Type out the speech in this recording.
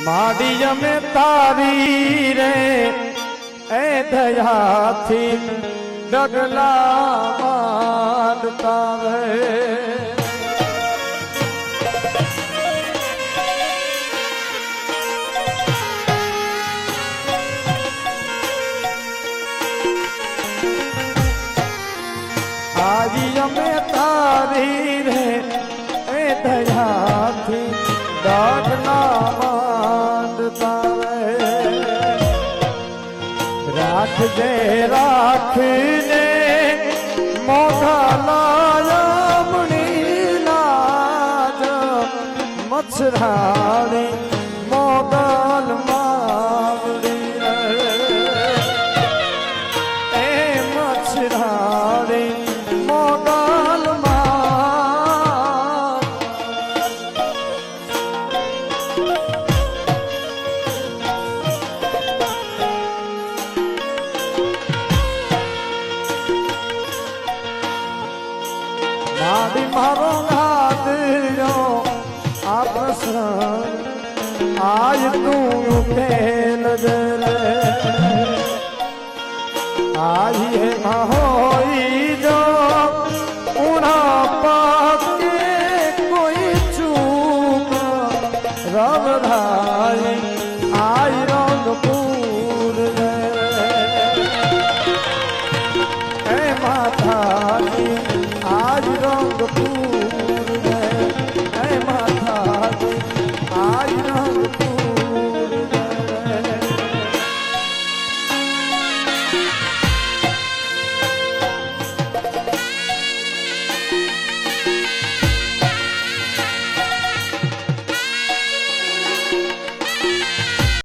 माड़ी में तारी रे ए दया थी डगला मारता रे आजी में तारी रे ए दया थी डगला मारता रे राख दे राख दे मोघा लायमणी लाज मच्छराणी मोगल मावड़ी ए मच्छराणी मोगल माड़ी मारो घात जो आप आज तू खेल दे आज ये होई